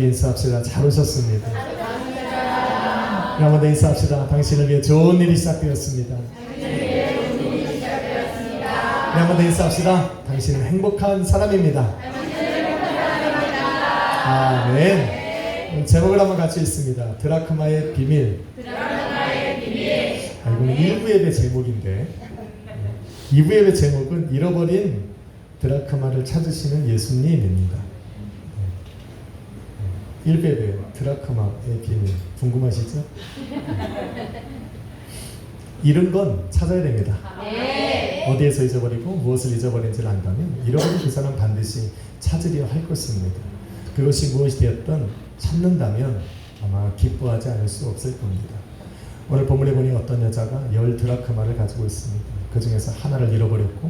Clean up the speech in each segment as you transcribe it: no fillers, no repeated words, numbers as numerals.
자리에 인사합시다. 잘 오셨습니다. 한번 더 인사합시다. 당신을 위해 좋은 일이 시작되었습니다. 한번 더 인사합시다. 당신은 행복한 사람입니다. 아멘. 제목을 한번 같이 읽습니다. 드라크마의 비밀. 이거는 1부 예배 제목인데 2부 예배 제목은 잃어버린 드라크마를 찾으시는 예수님입니다. 1부 예배 드라크마의 비밀 궁금하시죠? 잃은 건 찾아야 됩니다. 어디에서 잊어버리고 무엇을 잊어버린지를 안다면 잃어버린 그 사람 반드시 찾으려 할 것입니다. 그것이 무엇이 되었든 찾는다면 아마 기뻐하지 않을 수 없을 겁니다. 오늘 본문에 보니 어떤 여자가 10 드라크마를 가지고 있습니다. 그 중에서 하나를 잃어버렸고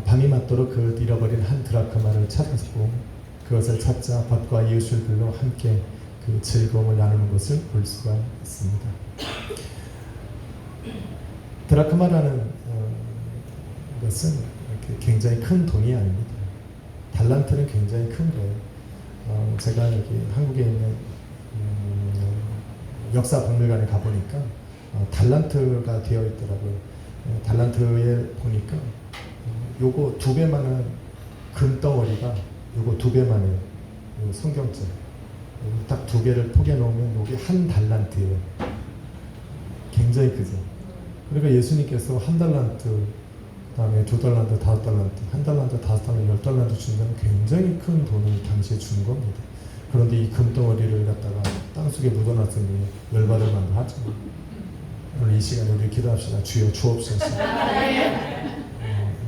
밤이 맞도록 그 잃어버린 한 드라크마를 찾았고 그것을 찾자 밭과 이웃을 불러 함께 그 즐거움을 나누는 것을 볼 수가 있습니다. 드라크마라는 것은 굉장히 큰 돈이 아닙니다. 달란트는 굉장히 큰 거예요. 제가 여기 한국에 있는 역사박물관에 가보니까 달란트가 되어 있더라고요. 달란트에 보니까 요거 2배만한 금덩어리가 요거 2배만해요. 성경책 딱 2개를 포개 놓으면 요게 한 달란트예요. 굉장히 크죠. 그러니까 예수님께서 1달란트, 그 다음에 2달란트, 5달란트, 1달란트, 5달란트, 10달란트 준다는 굉장히 큰 돈을 당시에 준 겁니다. 그런데 이 금덩어리를 갖다가 땅속에 묻어놨으니 열받을 만도 하죠. 오늘 이 시간에 우리 기도합시다. 주여 주옵소서.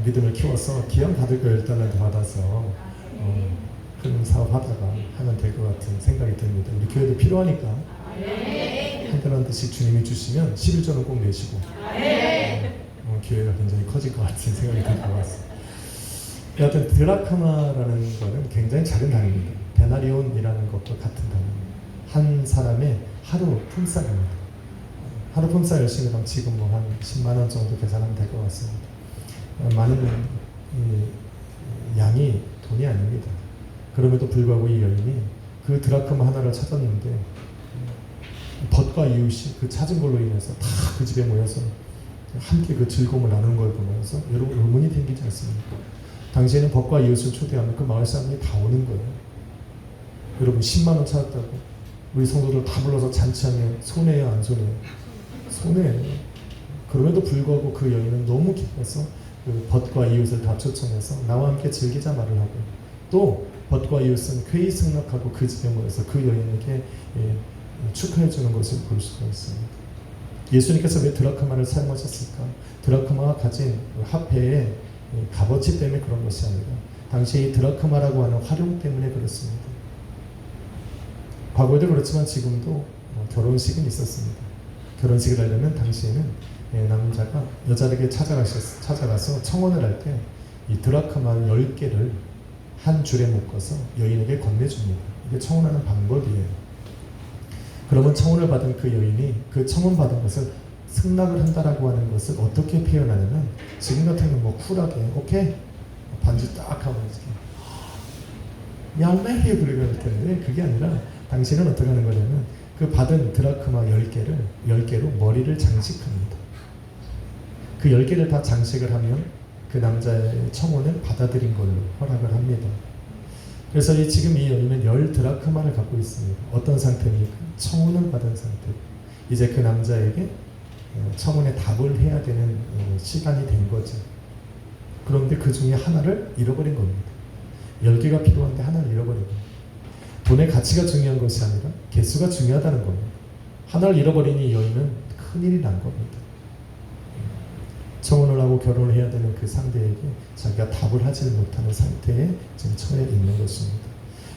믿음을 키워서 기왕 받을 거 10달란트 받아서 큰 사업 하다가 하면 될 것 같은 생각이 듭니다. 우리 교회도 필요하니까 1달란트씩 주님이 주시면 11조는 꼭 내시고 교회가 굉장히 커질 것 같은 생각이 들 것 같습니다. 여하튼 드라크마라는 거는 굉장히 작은 단위입니다. 데나리온이라는 것과 같은 단위입니다. 한 사람의 하루 품삯입니다. 하루 품삯 열심히 하면 지금 한 10만 원 정도 계산하면 될 것 같습니다. 많은 양이 돈이 아닙니다. 그럼에도 불구하고 이 여인이 그 드라크마 하나를 찾았는데 벗과 이웃이 그 찾은 걸로 인해서 다 그 집에 모여서 함께 그 즐거움을 나누는 걸 보면서 여러분 의문이 생기지 않습니까? 당시에는 벗과 이웃을 초대하면 그 마을 사람들이 다 오는 거예요. 여러분 10만 원 찾았다고 우리 성도들 다 불러서 잔치하면 손해요, 안 손해요? 손해예요. 그럼에도 불구하고 그 여인은 너무 기뻐서 그 벗과 이웃을 다 초청해서 나와 함께 즐기자 말을 하고 또 벗과 이웃은 쾌히 승낙하고 그 집에 모여서 그 여인에게 축하해 주는 것을 볼 수가 있습니다. 예수님께서 왜 드라크마를 사용하셨을까? 드라크마가 가진 화폐의 값어치 때문에 그런 것이 아니라 당시 이 드라크마라고 하는 활용 때문에 그렇습니다. 과거에도 그렇지만 지금도 결혼식은 있었습니다. 결혼식을 하려면 당시에는 남자가 여자에게 찾아가서 청혼을 할 때 이 드라크마 10개를 한 줄에 묶어서 여인에게 건네줍니다. 이게 청혼하는 방법이에요. 그러면 청혼을 받은 그 여인이 그 청혼받은 것을 승낙을 한다라고 하는 것을 어떻게 표현하냐면 지금 같은 경우 뭐 쿨하게 오케이 반지 딱 하고 이렇게 양매해 부르게 할 텐데 그게 아니라 당신은 어떻게 하는 거냐면 그 받은 드라크마 10개로 머리를 장식합니다. 그 10개를 다 장식을 하면 그 남자의 청혼을 받아들인 걸로 허락을 합니다. 그래서 지금 이 여인은 10 드라크마를 갖고 있습니다. 어떤 상태입니까? 청혼을 받은 상태. 이제 그 남자에게 청혼에 답을 해야 되는 시간이 된 거죠. 그런데 그 중에 하나를 잃어버린 겁니다. 10개가 필요한데 하나를 잃어버린 겁니다. 돈의 가치가 중요한 것이 아니라 개수가 중요하다는 겁니다. 하나를 잃어버린 이 여인은 큰일이 난 겁니다. 청혼을 하고 결혼을 해야 되는 그 상대에게 자기가 답을 하지 못하는 상태에 지금 처해 있는 것입니다.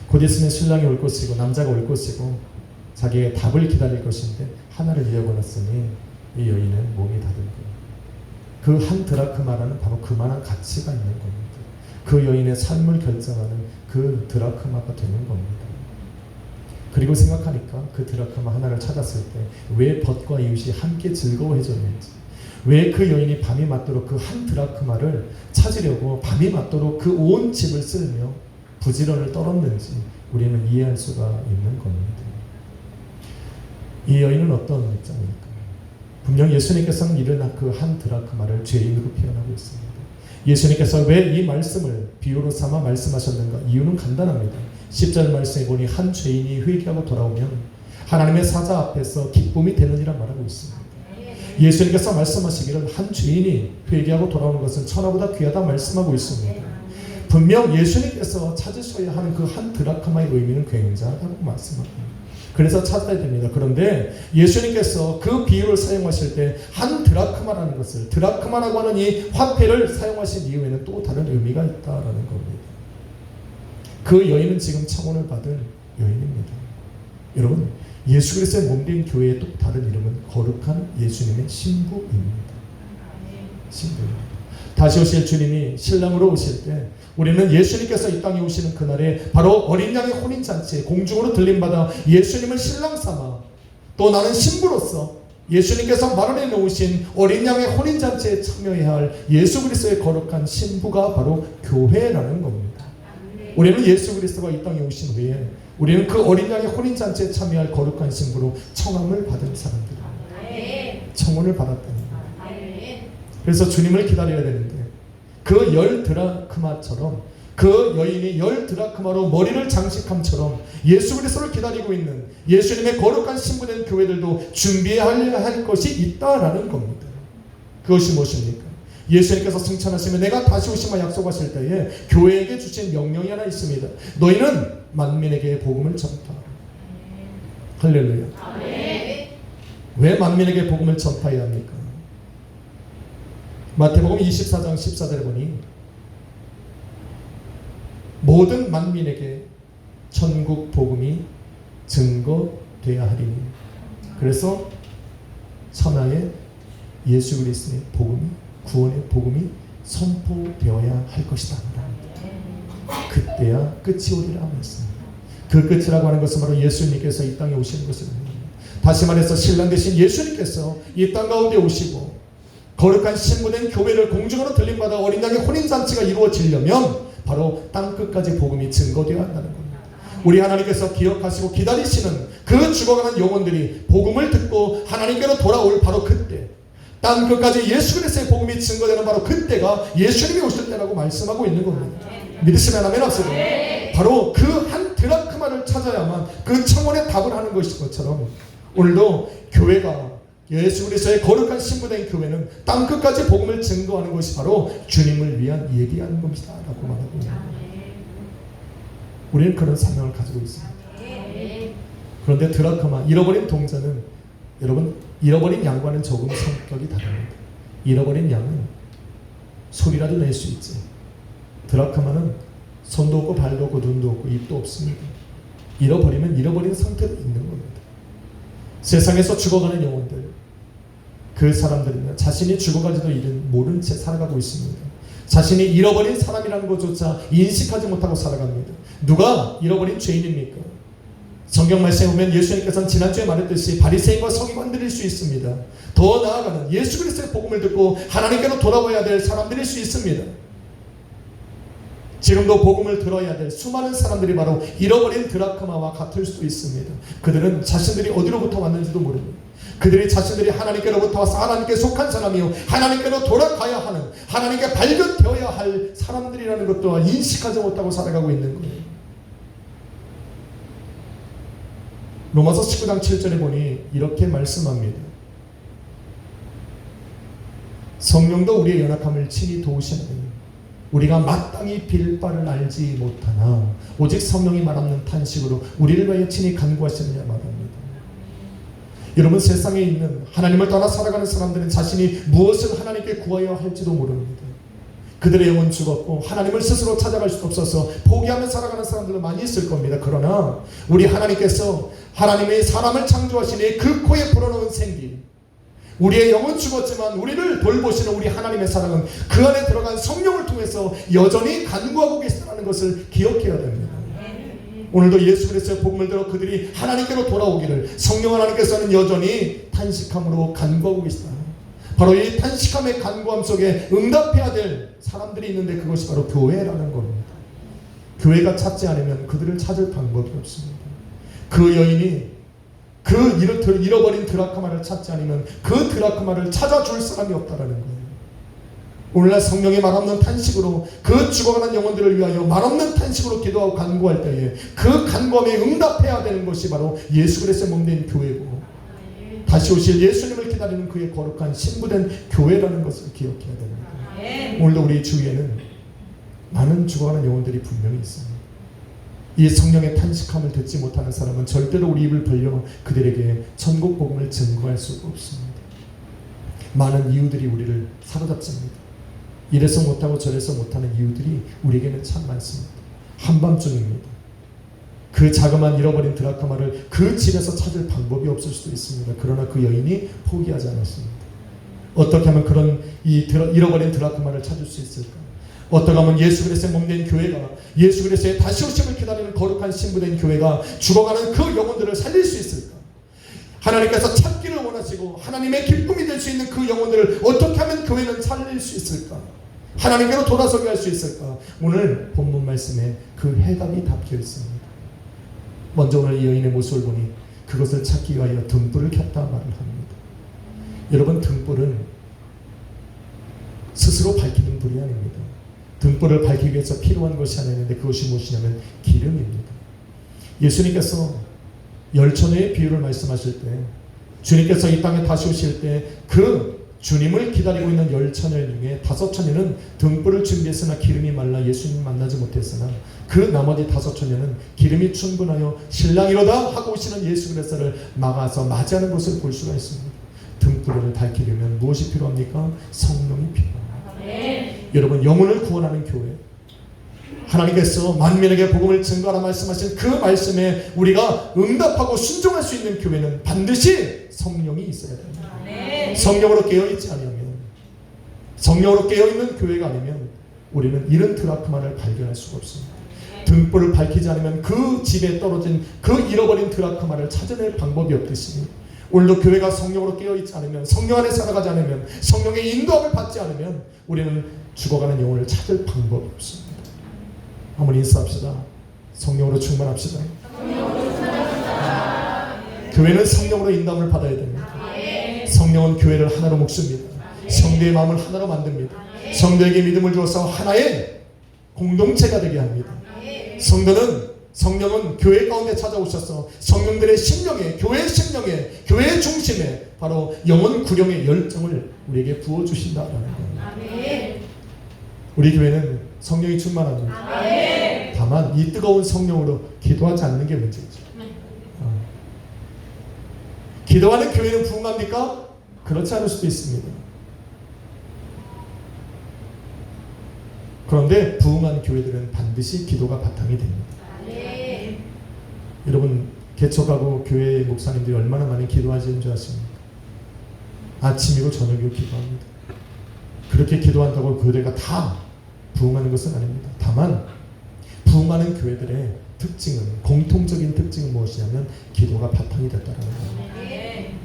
곧 있으면 신랑이 올 것이고 남자가 올 것이고 자기의 답을 기다릴 것인데 하나를 잃어버렸으니 이 여인은 몸이 닫은 거예요. 그 한 드라크마라는 바로 그만한 가치가 있는 겁니다. 그 여인의 삶을 결정하는 그 드라크마가 되는 겁니다. 그리고 생각하니까 그 드라크마 하나를 찾았을 때 왜 벗과 이웃이 함께 즐거워해줬는지 왜 그 여인이 밤이 맞도록 그 한 드라크마를 찾으려고 밤이 맞도록 그 온 집을 쓸며 부지런을 떨었는지 우리는 이해할 수가 있는 겁니다. 이 여인은 어떤 입장입니까? 분명 예수님께서는 일어난 그 한 드라크마를 죄인으로 표현하고 있습니다. 예수님께서 왜 이 말씀을 비유로 삼아 말씀하셨는가? 이유는 간단합니다. 10절 말씀에 보니 한 죄인이 회개하고 돌아오면 하나님의 사자 앞에서 기쁨이 되느니라 말하고 있습니다. 예수님께서 말씀하시기를 한 죄인이 회개하고 돌아오는 것은 천하보다 귀하다 말씀하고 있습니다. 분명 예수님께서 찾으셔야 하는 그 한 드라크마의 의미는 굉장하다고 말씀합니다. 그래서 찾아야 됩니다. 그런데 예수님께서 그 비유를 사용하실 때 한 드라크마라는 것을, 드라크마라고 하는 이 화폐를 사용하신 이유에는 또 다른 의미가 있다라는 겁니다. 그 여인은 지금 청혼을 받은 여인입니다. 여러분, 예수 그리스도의 몸된 교회의 또 다른 이름은 거룩한 예수님의 신부입니다. 신부입니다. 다시 오실 주님이 신랑으로 오실 때 우리는 예수님께서 이 땅에 오시는 그날에 바로 어린 양의 혼인잔치에 공중으로 들림받아 예수님을 신랑 삼아 또 나는 신부로서 예수님께서 마련해 놓으신 어린 양의 혼인잔치에 참여해야 할 예수 그리스도의 거룩한 신부가 바로 교회라는 겁니다. 우리는 예수 그리스도가 이 땅에 오신 후에 우리는 그 어린 양의 혼인잔치에 참여할 거룩한 신부로 청함을 받은 사람들입니다. 청혼을 받았다는 거예요. 그래서 주님을 기다려야 되는데 그 10드라크마처럼 그 여인이 10드라크마로 머리를 장식함처럼 예수 그리스도를 기다리고 있는 예수님의 거룩한 신부된 교회들도 준비해야 할 것이 있다라는 겁니다. 그것이 무엇입니까? 예수님께서 승천하시면 내가 다시 오시마 약속하실 때에 교회에게 주신 명령이 하나 있습니다. 너희는 만민에게 복음을 전파하라. 할렐루야. 왜 만민에게 복음을 전파해야 합니까? 마태복음 24장 14절에 보니 모든 만민에게 천국 복음이 증거되어야 하리니, 그래서 천하에 예수 그리스도의 복음이, 구원의 복음이 선포되어야 할 것이다. 그때야 끝이 오리라 했습니다. 그 끝이라고 하는 것은 바로 예수님께서 이 땅에 오시는 것입니다. 다시 말해서 신랑 되신 예수님께서 이 땅 가운데 오시고 거룩한 신부된 교회를 공중으로 들림받아 어린 양의 혼인잔치가 이루어지려면 바로 땅끝까지 복음이 증거되어야 한다는 겁니다. 우리 하나님께서 기억하시고 기다리시는 그 죽어가는 영혼들이 복음을 듣고 하나님께로 돌아올 바로 그때, 땅끝까지 예수 그리스도의 복음이 증거되는 바로 그때가 예수님이 오실 때라고 말씀하고 있는 겁니다. 믿으시면 아멘 하세요. 바로 그 한 드라크마를 찾아야만 그 청혼의 답을 하는 것인 것처럼 오늘도 교회가, 예수 그리스도의 거룩한 신부된 교회는 땅끝까지 복음을 증거하는 것이 바로 주님을 위한 예비하는 것이다 라고 말하고 있습니다. 우리는 그런 사명을 가지고 있습니다. 그런데 드라크마, 잃어버린 동자는, 여러분, 잃어버린 양과는 조금 성격이 다릅니다. 잃어버린 양은 소리라도 낼 수 있지, 드라크마는 손도 없고 발도 없고 눈도 없고 입도 없습니다. 잃어버리면 잃어버린 상태로 있는 겁니다. 세상에서 죽어가는 영혼들, 그 사람들은 자신이 죽어가지도 모른 채 살아가고 있습니다. 자신이 잃어버린 사람이라는 것조차 인식하지 못하고 살아갑니다. 누가 잃어버린 죄인입니까? 성경 말씀에 보면 예수님께서는 지난주에 말했듯이 바리새인과 서기관들일 수 있습니다. 더 나아가는 예수 그리스도의 복음을 듣고 하나님께로 돌아와야 될 사람들일 수 있습니다. 지금도 복음을 들어야 될 수많은 사람들이 바로 잃어버린 드라크마와 같을 수도 있습니다. 그들은 자신들이 어디로부터 왔는지도 모릅니다. 그들이 자신들이 하나님께로부터 와서 하나님께 속한 사람이요 하나님께로 돌아가야 하는, 하나님께 발견되어야 할 사람들이라는 것도 인식하지 못하고 살아가고 있는 거예요. 로마서 19장 7절에 보니 이렇게 말씀합니다. 성령도 우리의 연약함을 친히 도우시나니 우리가 마땅히 빌 바를 알지 못하나 오직 성령이 말하는 탄식으로 우리를 위하여 친히 간구하시느냐 말합니다. 여러분, 세상에 있는 하나님을 떠나 살아가는 사람들은 자신이 무엇을 하나님께 구하여야 할지도 모릅니다. 그들의 영은 죽었고 하나님을 스스로 찾아갈 수 없어서 포기하며 살아가는 사람들은 많이 있을 겁니다. 그러나 우리 하나님께서 하나님의 사람을 창조하시니 그 코에 불어넣은 생기, 우리의 영은 죽었지만 우리를 돌보시는 우리 하나님의 사랑은 그 안에 들어간 성령을 통해서 여전히 간구하고 계시다는 것을 기억해야 됩니다. 오늘도 예수 그리스도의 복음을 들어 그들이 하나님께로 돌아오기를 성령 하나님께서는 여전히 탄식함으로 간구하고 계시다. 바로 이 탄식함의 간구함 속에 응답해야 될 사람들이 있는데 그것이 바로 교회라는 겁니다. 교회가 찾지 않으면 그들을 찾을 방법이 없습니다. 그 여인이 그 잃어버린 드라크마를 찾지 않으면 그 드라크마를 찾아줄 사람이 없다라는 거예요. 오늘날 성령의 말없는 탄식으로 그 죽어가는 영혼들을 위하여 말없는 탄식으로 기도하고 간구할 때에 그 간구함에 응답해야 되는 것이 바로 예수 그리스도의 몸된 교회고, 다시 오실 예수님을 기다리는 그의 거룩한 신부된 교회라는 것을 기억해야 됩니다. 오늘도 우리 주위에는 많은 죽어가는 영혼들이 분명히 있습니다. 이 성령의 탄식함을 듣지 못하는 사람은 절대로 우리 입을 벌려 그들에게 천국 복음을 증거할 수가 없습니다. 많은 이유들이 우리를 사로잡습니다. 이래서 못하고 저래서 못하는 이유들이 우리에게는 참 많습니다. 한밤중입니다. 그 자그마한 잃어버린 드라크마를 그 집에서 찾을 방법이 없을 수도 있습니다. 그러나 그 여인이 포기하지 않았습니다. 어떻게 하면 그런 잃어버린 드라크마를 찾을 수 있을까? 어떻게 하면 예수 그리스도의 몸된 교회가, 예수 그리스도의 다시 오심을 기다리는 거룩한 신부된 교회가 죽어가는 그 영혼들을 살릴 수 있을까? 하나님께서 찾기를 원하시고 하나님의 기쁨이 될 수 있는 그 영혼들을 어떻게 하면 교회는 살릴 수 있을까? 하나님께로 돌아서게 할 수 있을까? 오늘 본문 말씀에 그 해답이 담겨 있습니다. 먼저 오늘 이 여인의 모습을 보니 그것을 찾기 위하여 등불을 켰다 말을 합니다. 여러분, 등불은 스스로 밝히는 불이 아닙니다. 등불을 밝히기 위해서 필요한 것이 하나 있는데 그것이 무엇이냐면 기름입니다. 예수님께서 열처녀의 비유를 말씀하실 때, 주님께서 이 땅에 다시 오실 때 그 주님을 기다리고 있는 열처녀 중에 5처녀는 등불을 준비했으나 기름이 말라 예수님 만나지 못했으나 그 나머지 5처녀는 기름이 충분하여 신랑이로다 하고 오시는 예수 그리스도를 막아서 맞이하는 것을 볼 수가 있습니다. 등불을 밝히려면 무엇이 필요합니까? 성령이 필요합니다. 여러분, 영혼을 구원하는 교회, 하나님께서 만민에게 복음을 증거하라 말씀하신 그 말씀에 우리가 응답하고 순종할 수 있는 교회는 반드시 성령이 있어야 됩니다. 성령으로 깨어있지 않으면, 성령으로 깨어있는 교회가 아니면 우리는 이런 드라크마를 발견할 수가 없습니다. 등불을 밝히지 않으면 그 집에 떨어진 그 잃어버린 드라크마를 찾아낼 방법이 없듯이 오늘도 교회가 성령으로 깨어있지 않으면, 성령 안에 살아가지 않으면, 성령의 인도함을 받지 않으면 우리는 죽어가는 영혼을 찾을 방법이 없습니다. 한번 인사합시다. 성령으로 충만합시다. 교회는 성령으로 인도함을 받아야 됩니다. 성령은 교회를 하나로 묶습니다. 성도의 마음을 하나로 만듭니다. 성도에게 믿음을 주어서 하나의 공동체가 되게 합니다. 성령은 교회 가운데 찾아오셔서 성령들의 심령에, 교회의 심령에, 교회의 중심에 바로 영혼 구령의 열정을 우리에게 부어주신다라는 겁니다. 우리 교회는 성령이 충만합니다. 다만 이 뜨거운 성령으로 기도하지 않는 게 문제죠. 기도하는 교회는 부흥합니까? 그렇지 않을 수도 있습니다. 그런데 부흥한 교회들은 반드시 기도가 바탕이 됩니다. 여러분, 개척하고 교회 목사님들이 얼마나 많이 기도하시는 줄 아십니까? 아침이고 저녁이고 기도합니다. 그렇게 기도한다고 교회가 다 부흥하는 것은 아닙니다. 다만 부흥하는 교회들의 특징은, 공통적인 특징은 무엇이냐면 기도가 바탕이 됐다는 겁니다.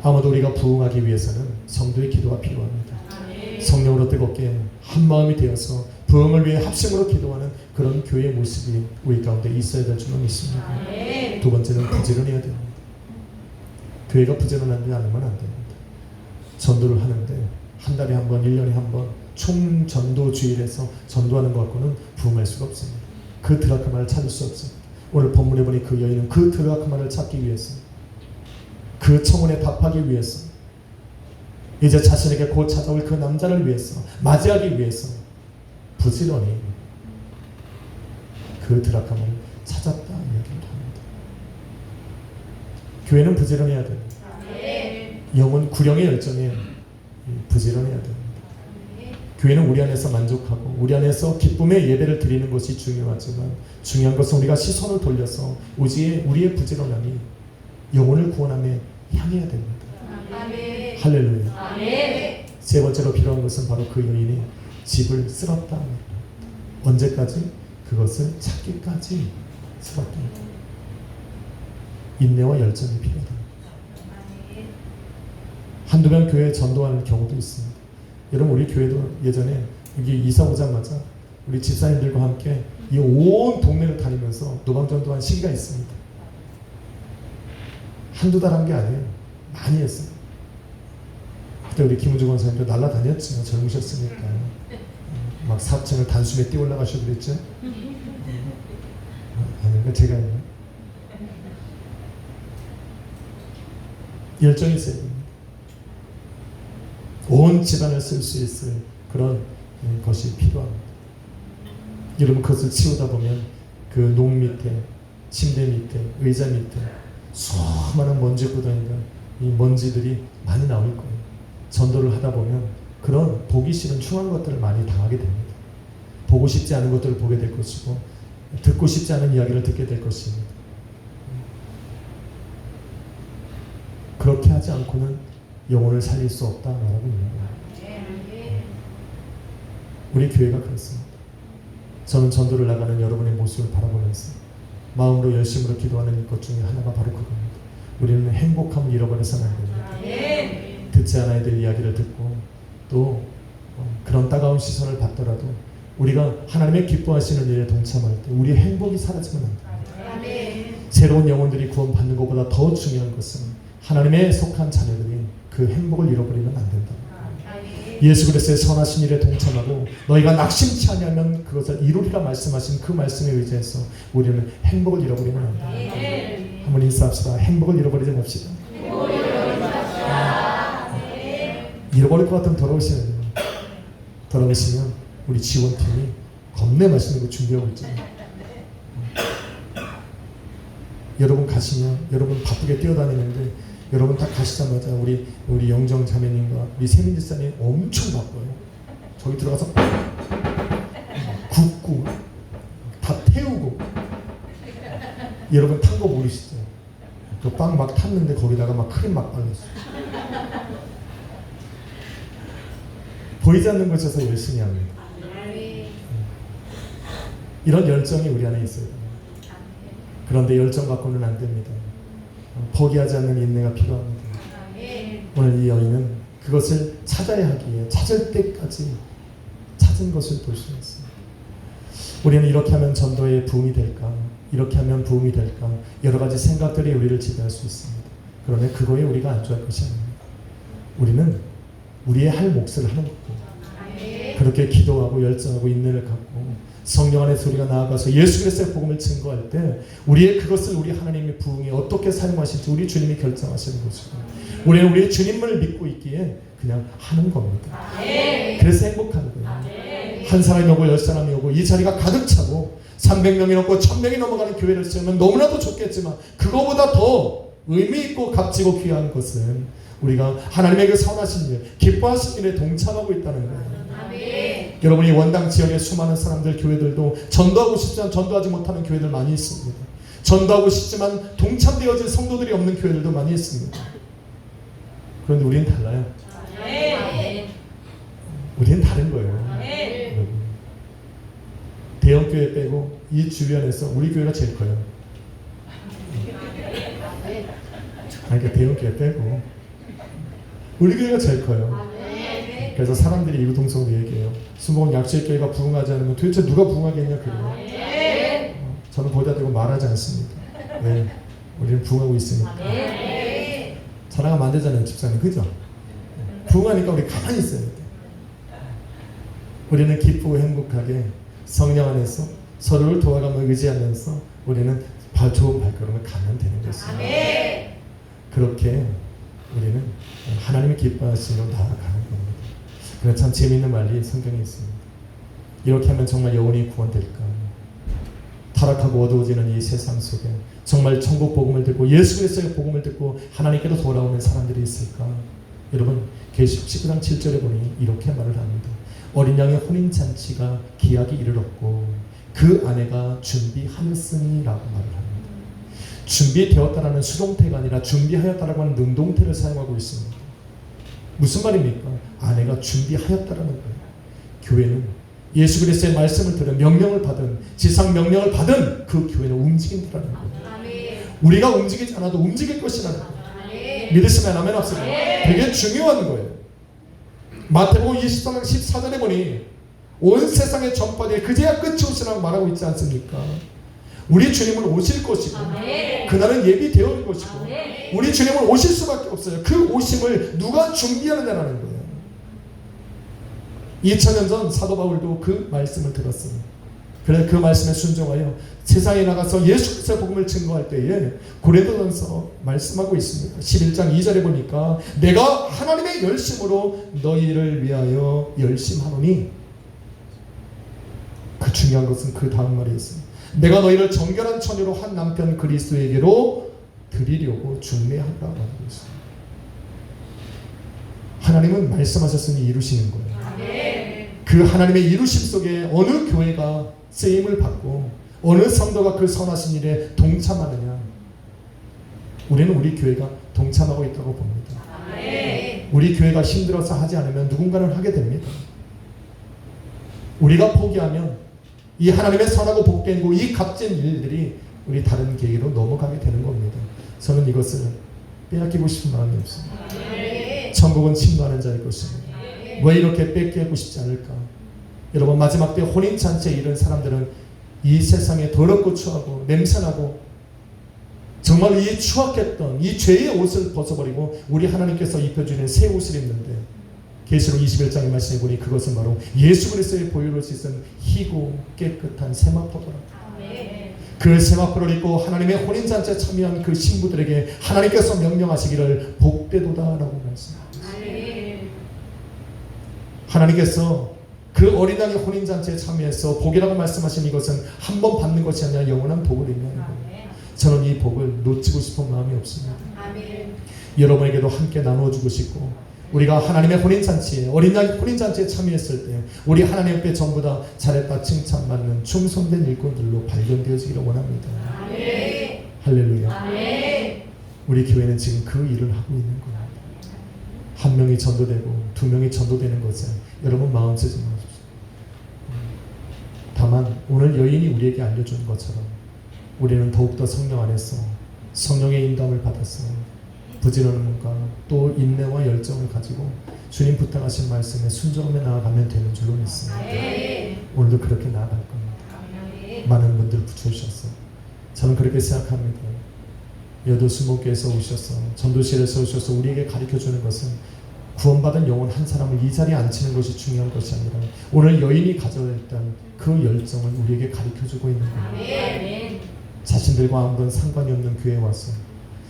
아마도 우리가 부흥하기 위해서는 성도의 기도가 필요합니다. 성령으로 뜨겁게 한 마음이 되어서 부흥을 위해 합심으로 기도하는 그런 교회의 모습이 우리 가운데 있어야 될 줄로 믿습니다. 두 번째는 부지런해야 됩니다. 교회가 부지런하지 않으면 안 됩니다. 전도를 하는데 한 달에 한 번, 1년에 한 번 총전도 주일에서 전도하는 것 갖고는 부흥할 수가 없습니다. 그 드라크마를 찾을 수 없습니다. 오늘 본문에 보니 그 여인은 그 드라크마를 찾기 위해서, 그 청혼에 답하기 위해서, 이제 자신에게 곧 찾아올 그 남자를 위해서, 맞이하기 위해서 부지런히 그 드라크마를 찾았다 이야기를 합니다. 교회는 부지런해야 됩니다. 영혼 구령의 열정에 부지런해야 됩니다. 교회는 우리 안에서 만족하고 우리 안에서 기쁨의 예배를 드리는 것이 중요하지만 중요한 것은 우리가 시선을 돌려서 우리의 부지런함이 영혼을 구원함에 향해야 됩니다. 할렐루야. 세 번째로 필요한 것은 바로 그 여인이 집을 쓸었다. 언제까지? 그것을 찾기까지 쓸었다. 인내와 열정이 필요하다. 한두 번 교회에 전도하는 경우도 있습니다. 여러분, 우리 교회도 예전에 여기 이사 오자마자 우리 집사님들과 함께 이 온 동네를 다니면서 노방전도한 시기가 있습니다. 한두 달 한 게 아니에요. 많이 했어요. 그때 우리 김우주 권사님도 날라다녔죠. 젊으셨으니까. 막 4층을 단숨에 뛰어 올라가시고 그랬죠. 아닌가? 제가 했나? 열정이 있어야 됩니다. 온 집안을 쓸 수 있을 그런 것이 필요합니다. 여러분 그것을 치우다 보면 그 농 밑에, 침대 밑에, 의자 밑에 수많은 먼지 구덩이가 이 먼지들이 많이 나올 거예요. 전도를 하다 보면 그런 보기 싫은 흉한 것들을 많이 당하게 됩니다. 보고 싶지 않은 것들을 보게 될 것이고 듣고 싶지 않은 이야기를 듣게 될 것입니다. 그렇게 하지 않고는 영혼을 살릴 수 없다 말하고 있는 거예요. 우리 교회가 그렇습니다. 저는 전도를 나가는 여러분의 모습을 바라보면서 마음으로 열심으로 기도하는 것 중에 하나가 바로 그겁니다. 우리는 행복함을 잃어버려서는 안 됩니다. 듣지 않아야 될 이야기를 듣고 또 그런 따가운 시선을 받더라도 우리가 하나님의 기뻐하시는 일에 동참할 때 우리의 행복이 사라지면 안 됩니다. 새로운 영혼들이 구원받는 것보다 더 중요한 것은 하나님의 속한 자녀들이 그 행복을 잃어버리면 안 된다. 예수 그리스도의 선하신 일에 동참하고 너희가 낙심치 아니하면 그것을 이루리라 말씀하신 그 말씀에 의지해서 우리는 행복을 잃어버리면 안 된다. 한번 인사합시다. 행복을 잃어버리지 맙시다. 잃어버릴 것 같으면 돌아오시면 돼요. 돌아오시면 우리 지원팀이 겁내 맛있는 거 준비하고 있잖아요. 여러분 가시면 여러분 바쁘게 뛰어다니는데 여러분 딱 가시자마자 우리 영정 자매님과 우리 세민 집사님 엄청 바빠요. 저기 들어가서 굽고 다 태우고 여러분 탄 거 모르시죠? 그 빵 막 탔는데 거기다가 막 크림 막 발랐어요. 보이지 않는 곳에서 열심히 합니다. 이런 열정이 우리 안에 있어요. 그런데 열정 갖고는 안 됩니다. 포기하지 않는 인내가 필요합니다. 오늘 이 여인은 그것을 찾아야 하기에 찾을 때까지 찾은 것을 볼 수 있습니다. 우리는 이렇게 하면 전도의 부흥이 될까? 이렇게 하면 부흥이 될까? 여러 가지 생각들이 우리를 지배할 수 있습니다. 그러나 그거에 우리가 안주할 것이 아닙니다. 우리는 우리의 할 몫을 하는 겁니다. 그렇게 기도하고 열정하고 인내를 갖고 성령 안의 소리가 나아가서 예수 그리스도의 복음을 증거할 때 우리의 그것을 우리 하나님의 부흥에 어떻게 사용하실지 우리 주님이 결정하시는 것이고 우리는 우리의 주님을 믿고 있기에 그냥 하는 겁니다. 그래서 행복한 거예요. 한 사람이 오고 10사람이 오고 이 자리가 가득 차고 300명이 넘고 1000명이 넘어가는 교회를 세우면 너무나도 좋겠지만 그거보다 더 의미 있고 값지고 귀한 것은 우리가 하나님의 그 선하신 일, 기뻐하신 일에 동참하고 있다는 거예요. 여러분이 원당 지역의 수많은 사람들, 교회들도 전도하고 싶지만 전도하지 못하는 교회들 많이 있습니다. 전도하고 싶지만 동참되어질 성도들이 없는 교회들도 많이 있습니다. 그런데 우리는 달라요. 우리는 다른 거예요. 대형 교회 빼고 이 주변에서 우리 교회가 제일 커요. 그러니까 대형 교회 빼고 우리 교회가 제일 커요. 그래서 사람들이 이구동성으로 얘기해요. 수목원 약수교회가 부흥하지 않으면 도대체 누가 부흥하겠냐 그래요. 저는 거기다 대고 말하지 않습니다. 왜? 우리는 부흥하고 있으니까. 자랑하면 안 되잖아요, 집사님. 그죠? 부흥하니까 우리 가만히 있어야 돼. 우리는 기쁘고 행복하게 성령 안에서 서로를 도와가며 의지하면서 우리는 좋은 발걸음을 가면 되는 것입니다. 그렇게 우리는 하나님의 기뻐하시는 걸 나아가는 겁니다. 그래 참 재미있는 말이 성경에 있습니다. 이렇게 하면 정말 영혼이 구원될까? 타락하고 어두워지는 이 세상 속에 정말 천국 복음을 듣고 예수 그리스도의 복음을 듣고 하나님께로 돌아오는 사람들이 있을까? 여러분 계시록 19장 7절에 보니 이렇게 말을 합니다. 어린 양의 혼인잔치가 기약이 이르렀고 그 아내가 준비하였으니라고 말을 합니다. 준비되었다라는 수동태가 아니라 준비하였다라고 하는 능동태를 사용하고 있습니다. 무슨 말입니까? 아내가 준비하였다라는 거예요. 교회는 예수 그리스도의 말씀을 들은 명령을 받은 지상 명령을 받은 그 교회는 움직인다라는 거예요. 우리가 움직이지 않아도 움직일 것이라는 거예요. 믿으시면 아멘 합시다. 되게 중요한 거예요. 마태복음 24장 14절에 보니 온 세상에 전파될 그제야 끝이 오시라고 말하고 있지 않습니까? 우리 주님은 오실 것이고 그날은 예비되어 있는 것이고 우리 주님은 오실 수밖에 없어요. 그 오심을 누가 준비하느냐라는 거예요. 2000년 전 사도 바울도 그 말씀을 들었습니다. 그래 그 말씀에 순종하여 세상에 나가서 예수 그리스도의 복음을 증거할 때에 고린도전서 말씀하고 있습니다. 11장 2절에 보니까 내가 하나님의 열심으로 너희를 위하여 열심하노니, 그 중요한 것은 그 다음 말이었습니다. 내가 너희를 정결한 처녀로 한 남편 그리스도에게로 드리려고 중매한다 라고 했습니다. 하나님은 말씀하셨으니 이루시는 거예요. 그 하나님의 이루심 속에 어느 교회가 쓰임을 받고 어느 성도가 그 선하신 일에 동참하느냐, 우리는 우리 교회가 동참하고 있다고 봅니다. 우리 교회가 힘들어서 하지 않으면 누군가는 하게 됩니다. 우리가 포기하면 이 하나님의 선하고 복된 이 값진 일들이 우리 다른 계기로 넘어가게 되는 겁니다. 저는 이것을 빼앗기고 싶은 마음이 없습니다. 천국은 침노하는 자일 것입니다. 왜 이렇게 뺏기고 싶지 않을까? 여러분, 마지막 때 혼인잔치에 이른 사람들은 이 세상에 더럽고 추하고 냄새나고 정말 이 추악했던 이 죄의 옷을 벗어버리고 우리 하나님께서 입혀주는 새 옷을 입는데, 계시록 21장의 말씀에 보니 그것은 바로 예수 그리스도의 보혈로 씻은 희고 깨끗한 세마포도라. 그 세마포를 입고 하나님의 혼인잔치에 참여한 그 신부들에게 하나님께서 명령하시기를 복되도다라고 말씀합니다. 하나님께서 그 어린 양의 혼인잔치에 참여해서 복이라고 말씀하신 이것은 한 번 받는 것이 아니라 영원한 복을 의미하는 겁니다. 저는 이 복을 놓치고 싶은 마음이 없습니다. 여러분에게도 함께 나누어주고 싶고, 우리가 하나님의 혼인잔치에, 어린 양 혼인잔치에 참여했을 때 우리 하나님 앞에 전부 다 잘했다 칭찬받는 충성된 일꾼들로 발견되어지기를 원합니다. 할렐루야. 우리 교회는 지금 그 일을 하고 있는 거예요. 한 명이 전도되고 두 명이 전도되는 것에 여러분 마음 쓰지 마십시오. 다만 오늘 여인이 우리에게 알려준 것처럼 우리는 더욱더 성령 안에서 성령의 인도함을 받아서 부지런함과 또 인내와 열정을 가지고 주님 부탁하신 말씀에 순종하며 나아가면 되는 줄로 믿습니다. 오늘도 그렇게 나아갈 겁니다. 많은 분들 붙여주셔서 저는 그렇게 생각합니다. 여도수목교에서 오셔서 전도실에서 오셔서 우리에게 가르쳐주는 것은 구원받은 영혼 한 사람을 이 자리에 앉히는 것이 중요한 것이 아니라 오늘 여인이 가져왔던 그 열정을 우리에게 가르쳐주고 있는 겁니다. 자신들과 아무런 상관이 없는 교회에 와서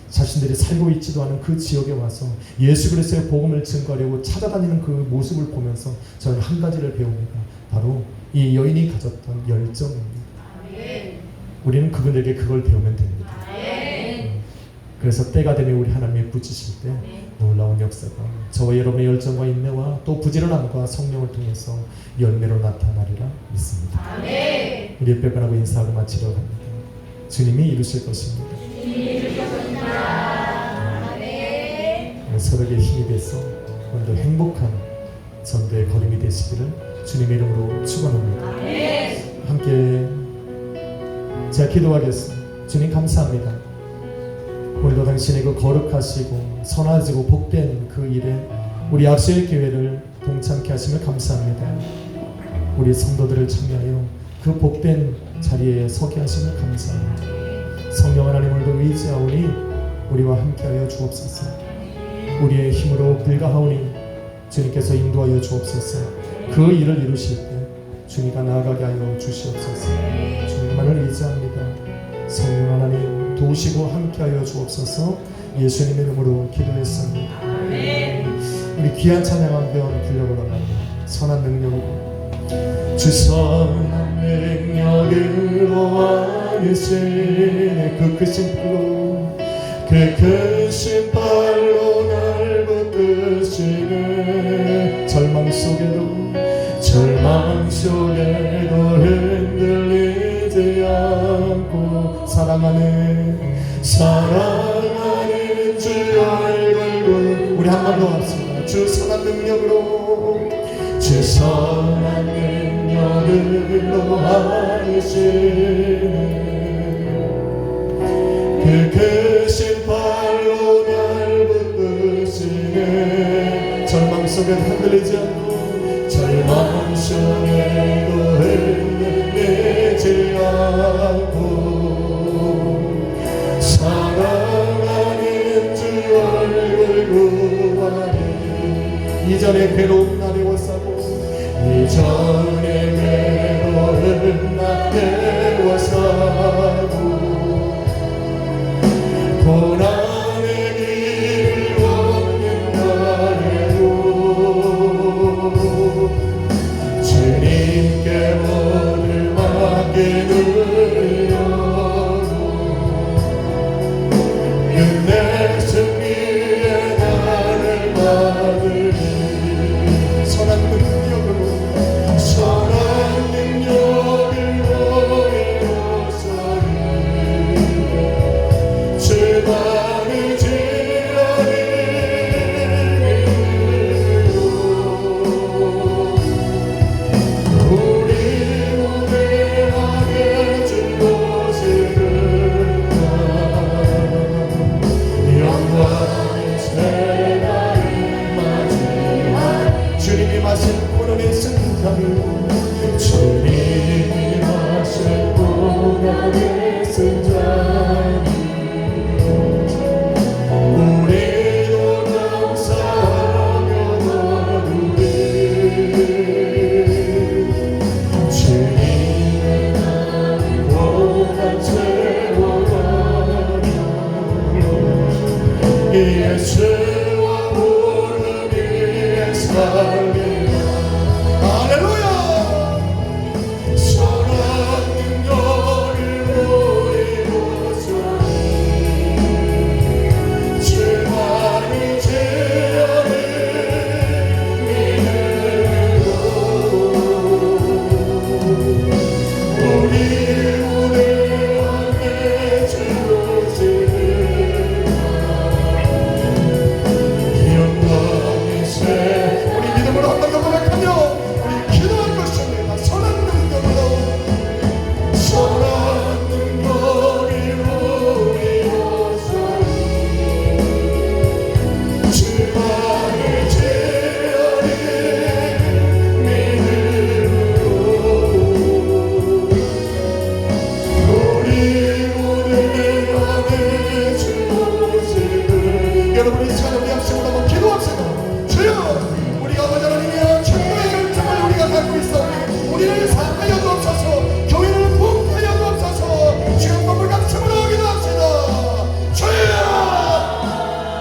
자신들이 살고 있지도 않은 그 지역에 와서 예수 그리스도의 복음을 증거하려고 찾아다니는 그 모습을 보면서 저는 한 가지를 배웁니다. 바로 이 여인이 가졌던 열정입니다. 우리는 그분에게 그걸 배우면 됩니다. 그래서 때가 되면 우리 하나님이 붙이실 때 놀라운 역사가 저와 여러분의 열정과 인내와 또 부지런함과 성령을 통해서 열매로 나타나리라 믿습니다. 우리 뼈변하고 인사하고 마치려 합니다. 주님이 이루실 것입니다. 서로에게 힘이 돼서 오늘도 행복한 전도의 걸음이 되시기를 주님의 이름으로 축원합니다. 함께 제가 기도하겠습니다. 주님 감사합니다. 오늘도 당신의 그 거룩하시고 선하시고 복된 그 일에 우리 악수의 교회를 동참케 하심을 감사합니다. 우리 성도들을 참여하여 그 복된 자리에 서게 하심을 감사합니다. 성령 하나님, 오늘도 의지하오니 우리와 함께하여 주옵소서. 우리의 힘으로 불가하오니 주님께서 인도하여 주옵소서. 그 일을 이루실 때 주님과 나아가게 하여 주시옵소서. 주님만을 의지합니다. 성령 하나님 도우시고 함께하여 주옵소서. 예수님의 이름으로 기도했습니다. 우리 귀한 찬양 한번 불려보러 갑니다. 선한 능력으로 주 선한 능력으로 안으시네 그 크신 팔로 그 크신 팔로 날 붙드시네 절망 속에도 흔들리지 않고 사랑하는 주 얼굴 우리 한 번 더 합시다. 주 선한 능력으로 주 선한 능력으로 하시네 그 크신 팔로 날 붙드시네 절망 속에 흔들리지 않고 절망 속에 이전의 괴로움 나 내워싸고 이전의 괴로움 나 내워싸고 고난의 길을 걷는 날에도 주님께 모든 맡기느려고 끝내 승리의 날을 받으리 선한 능력으로 이루소리 주만을 지나리로 우리 무대하게 주 곳을 영광의 새날을 맞이하리 주님이 마신 고난의 승자를 주님이 마신 고난의 승자를 우리도 감사하며 거두리 주님의 나를 보다 채워가며 예수